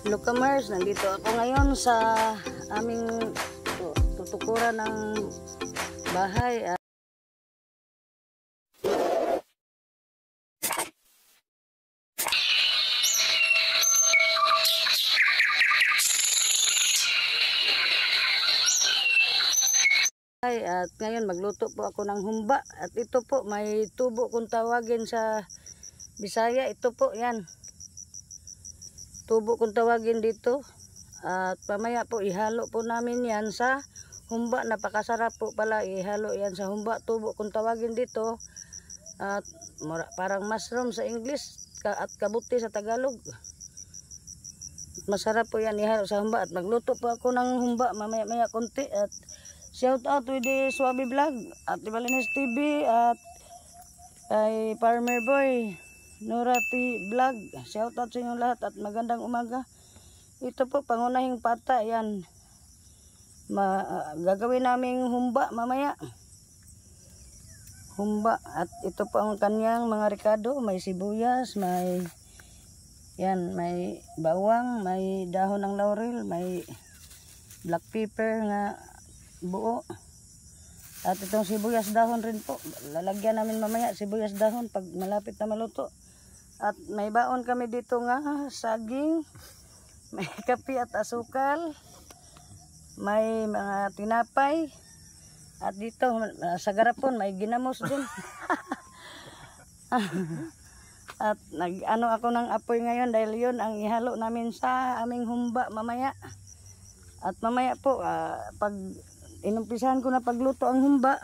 Look-a-mers, nandito ako ngayon sa aming tutukuran ng bahay. At ngayon magluto po ako ng humba. At ito po, may tubo kung tawagin sa Bisaya. Ito po, yan. Tubo kung tawagin dito. At pamaya po ihalo po namin yan sa humba. Napakasarap po pala ihalo yan sa humba. Tubo kung tawagin dito. At parang mushroom sa English at kabuti sa Tagalog. Masarap po yan ihalo sa humba. At magluto po ako ng humba mamaya-maya konti. At shout out with the Swabe Vlog at Ibalinis TV at kay Farmer Boy Norati Vlog. Shout out sa inyo lahat at magandang umaga. Ito po pangunahing pata yan. Gagawin naming humba mamaya. Humba at ito po ang kanyang mga rekado. May sibuyas, may bawang, may dahon ng laurel, may black pepper nga buo. At itong sibuyas dahon rin po. Lalagyan namin mamaya sibuyas dahon pag malapit na maluto. At may baon kami dito nga saging, may kape at asukal, may mga tinapay. At dito sa garapon may ginamos din. At nag-ano ako ng apoy ngayon dahil yun ang ihalo namin sa aming humba mamaya. At mamaya po pag inumpisahan ko na pagluto ang humba.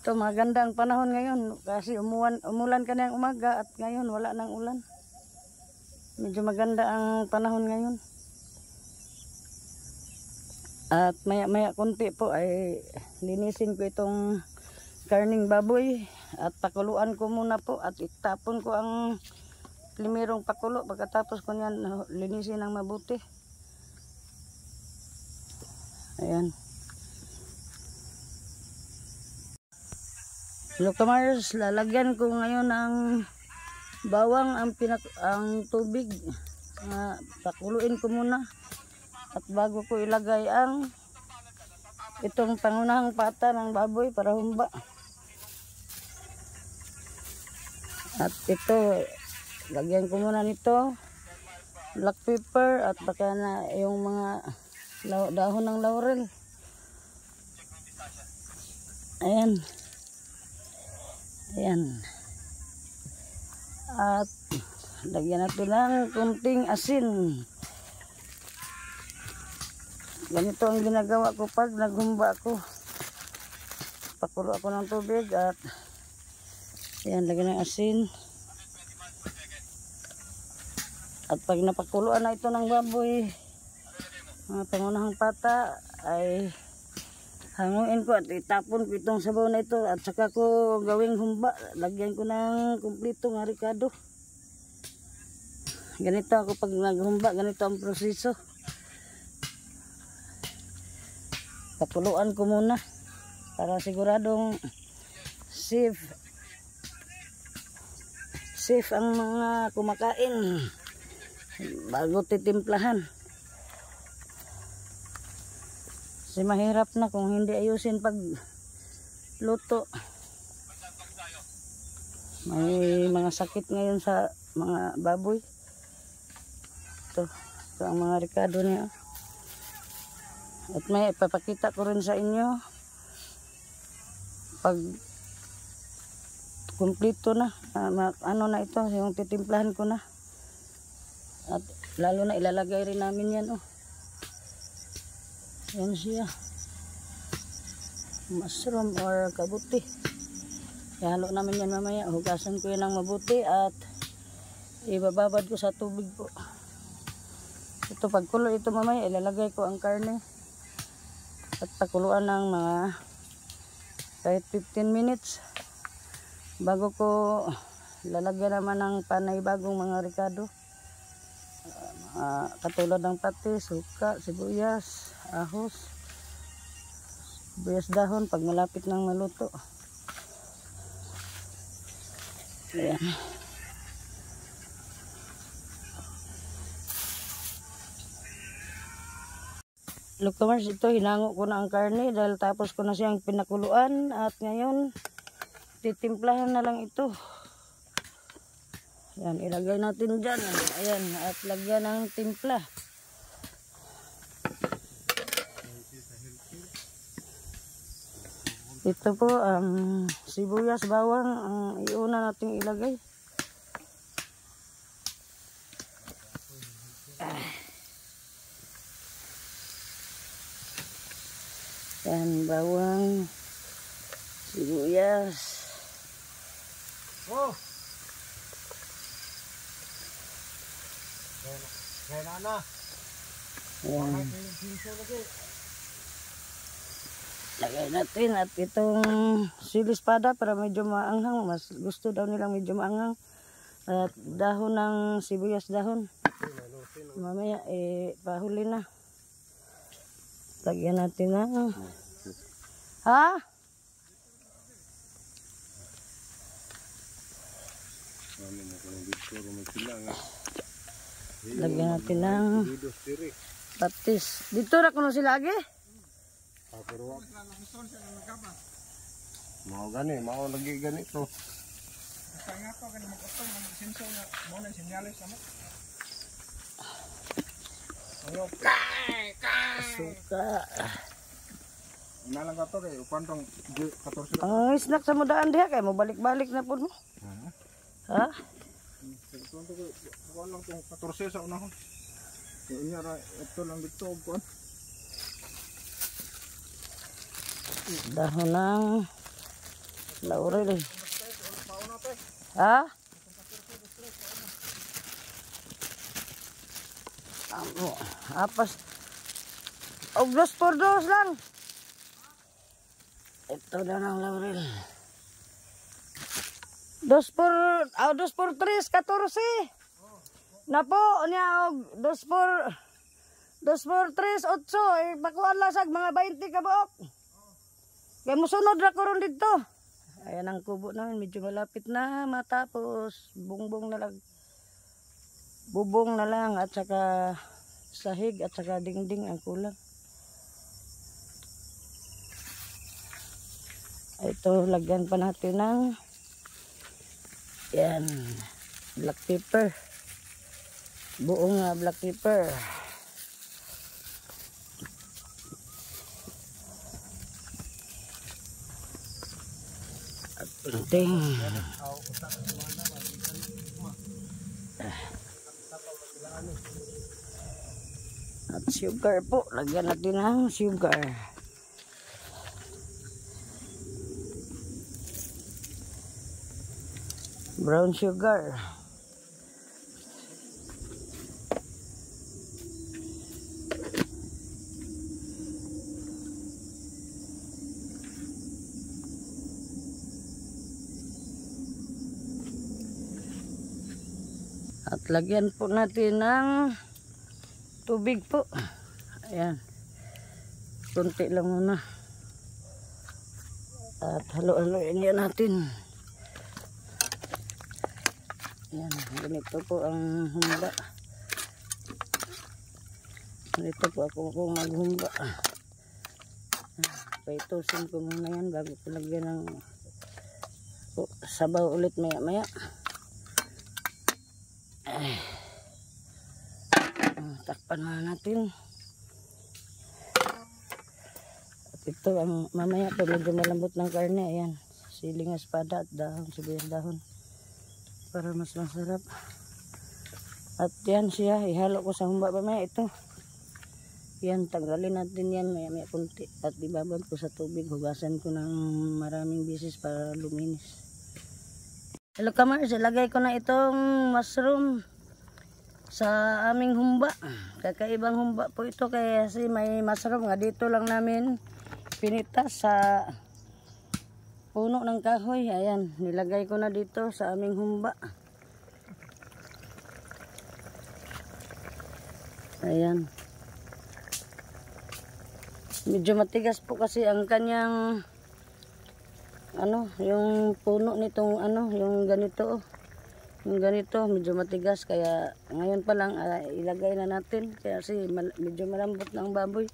Ito maganda ang panahon ngayon kasi umulan kanina umaga at ngayon wala nang ulan. Medyo maganda ang panahon ngayon. At maya-maya konti po ay linisin ko itong karning baboy at pakuluan ko muna po at itapon ko ang primerong pakulo pagkatapos ko niyan linisin ng mabuti. Ayan. Look-a-mers, lalagyan ko ngayon ng bawang ang tubig. Pakuluin ko muna. At bago ko ilagay ang itong pangunahang pata ng baboy para humba. At ito, lagyan ko muna nito black pepper at baka na yung mga dahon ng laurel. Ayan. Ayan. At lagyan natin ng kunting asin. Ganito ang ginagawa ko pag naghumba ako. Pakulo ako ng tubig at ayan, lagyan ng asin. At pag napakuluan na ito ng baboy, mga pangunahang pata ay hanguin ko at itapon ko itong sabaw na ito at saka ko gawing humba. Lagyan ko ng kumpleto ng rekado. Ganito ako pag naghumba, ganito ang proseso. Pakuluan ko muna para siguradong safe ang mga kumakain bago titimplahan. Kasi mahirap na kung hindi ayusin pag luto. May mga sakit ngayon sa mga baboy. Ito ang mga rekado niya. At may ipapakita ko rin sa inyo pag kumpleto na, ano na ito, yung titimplahan ko na. At lalo na ilalagay rin namin yan. Yan siya, mushroom or kabuti. Ihalo namin yan mamaya. Hugasan ko yan ng mabuti at ibababad ko sa tubig po. Ito pagkulo ito mamaya ilalagay ko ang karne at pakuluan ng mga kahit 15 minutes bago ko lalagyan naman ng panay bagong mga rekado. Katulad ng pati, suka, sibuyas, ahos, sibuyas dahon pag malapit ng maluto. Ayan. Look kamars, ito hinango ko na ang karne dahil tapos ko na siyang pinakuluan at ngayon titimplahan na lang ito. Yan, ilagay natin dyan. Ayan, at lagyan ng timpla. Ito po ang sibuyas, bawang ang iuna nating ilagay. Yan, bawang, sibuyas. Oh! Kaya na. Yan. Lagay natin at itong silispada para medyo maanghang. Mas gusto daw nilang medyo maanghang. At dahon ng sibuyas dahon. Mamaya pahuli na. Lagyan natin na. Ha? Lagyan natin ng patis. Dito na kuno sila agi? Mau gani, mau lagi ganito. Kaya pa gani mag-utong ang sensor na mo na sinyalis mo. Ano? Suka. Nalang ka to kay upan tong 14. Ang snack sa mudaan diha kay mo balik-balik na pud mo. Ha? Ito ko lang tong 14 sa unahon. Inya ra ito lang dito og kuan. Dahon ng laurel. Ha? Ano? Apas. O dos por dos lang. Ito na ng laurel. Dos por tres, 14. Napo, niya og dos por tres, 8. Pakuan lang sag mga 20 ka buok. Kaya musunod na ko ron dito. Ayan ang kubo namin. Medyo malapit na matapos. Bubong na lang at saka sahig at saka dingding ang kulang. Ito, lagyan pa natin ng yan, black pepper. Buong black pepper. Penting. At sugar po. Lagyan natin ng sugar. Brown sugar. At lagyan po natin ng tubig po. Ayan. Kunti lang muna. At halo-haloin yan natin. Ayan. Ganito po ang humba. Ganito po ako maghumba. Paitusin ko muna yan bago ko lagyan ng sabaw ulit maya-maya. Takpan na natin. At ito ang mamaya po medyo malambot ng karne. Ayan, siling espada at dahon, sibuyas dahon para mas masarap. At yan siya, ihalo ko sa humba mamaya ito. Yan, tanggalin natin yan maya kunti at ibabad ko sa tubig. Hugasan ko ng maraming bisis para luminis. Hello kamars, ilagay ko na itong mushroom sa aming humba. Kakaibang humba po ito kasi may mushroom nga dito lang namin pinitas sa puno ng kahoy. Ayan, nilagay ko na dito sa aming humba. Ayan. Medyo matigas po kasi ang kanyang yung puno nitong yung ganito. Yung ganito medyo matigas kaya ngayon pa lang ilagay na natin kasi medyo malambot ng baboy.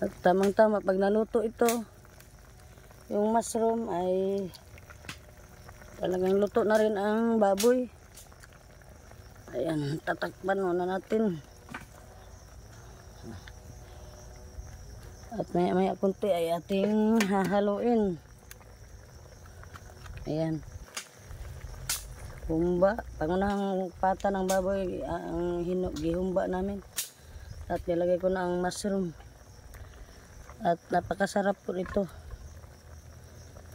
At tamang-tama pag naluto ito, yung mushroom ay talagang luto na rin ang baboy. Ayan, tatakpan muna natin. At maya-maya kunti ay ating hahaluin. Ayan. Humba. Pangunahang pata ng baboy ang gihumba namin. At nilagay ko na ang mushroom. At napakasarap po ito.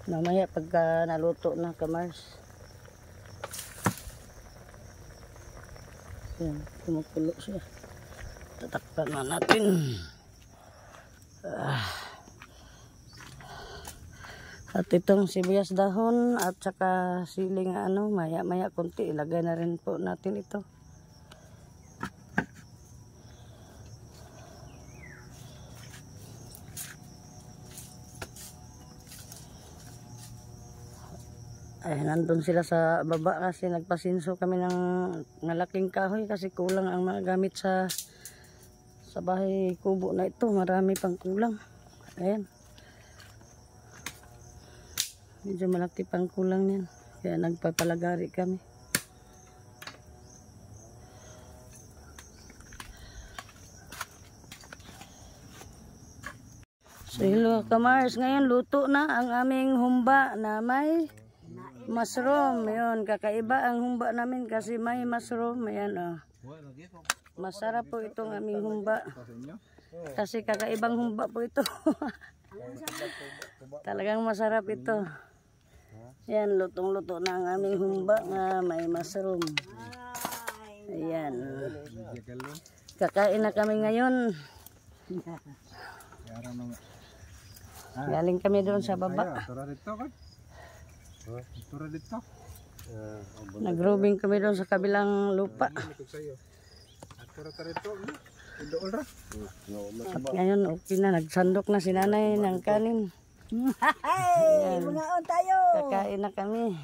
Mamaya pagka naluto na, Kamars. Ayan, kumukulo siya. Tatakpan na natin. At itong sibuyas dahon at saka siling maya-maya konti ilagay na rin po natin ito. Ay, nandun sila sa baba kasi nagpasinso kami ng malaking kahoy kasi kulang ang mga gamit sa bahay kubo na ito. Marami pang kulang. Ayan. Medyo malaki pang kulang yan. Kaya nagpapalagari kami. So hello Kamars, ngayon luto na ang aming humba na may mushroom. Yun, kakaiba ang humba namin kasi may mushroom. Ayan o. Masarap po itong aming humba. Kasi kakaibang humba po ito. Talagang masarap ito. Yan, lutong-luto na ang aming humba na may mushroom. Ayan. Kakain na kami ngayon. Galing kami doon sa baba. Nag-robing kami doon sa kabilang lupa. At ngayon okay na, nagsandok na si nanay ng kanin. Hey, mga tayo. Kakain na kami.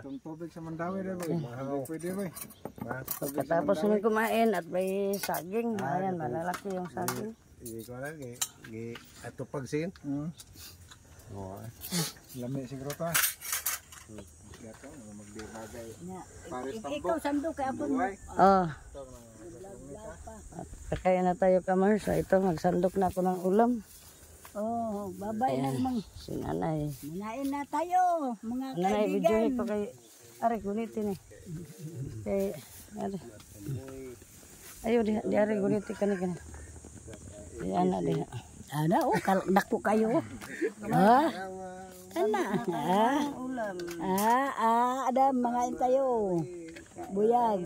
Itong tubig sa Mandawi rin boy. Pwede boy. Pagkatapos namin kumain at may saging. Ayan, malalaki yung saging. Hindi ko lang, ato pagsin. Lami siguro ta. Gato, magbibagay. Ikaw sandok kay ako. Oh. At kakain na tayo Kamars. Ito, magsandok na ako ng ulam. Oh, babay na mang. Si nanay. Manain na tayo, mga Nanay, video kaibigan. ko kay Ari, gunitin eh. Kay Ari. Ayo, di Ari, gunitin ka na ka na. Di anak diha. Ana, dako kayo. Ha? Ana. Ulam. Ada mga tayo. Buyag.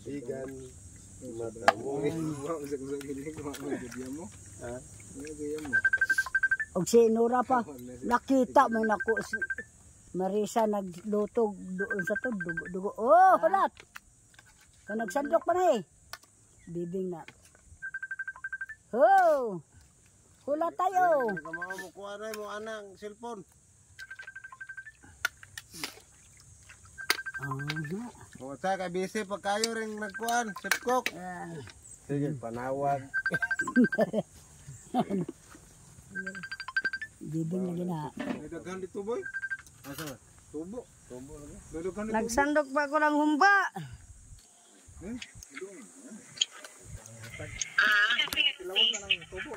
Bigan. Matamoy. Og si Nora pa, nakita mo nako si Marisa naglutog doon sa to, dugo. Oh, halat. Ka nagsandok pa na eh. Bibing na. Oh! Hula tayo! Kamao mo kuha na mo anang cellphone. O sa ka busy pag kayo ring nagkuan, sipkok. Sige, panawag. Bibing na gina. May daghan dito boy. Asa? Tubo. Tubo lagi. May daghan dito. Nagsandok pa ako ng humba. Tilawag ka ng tubo.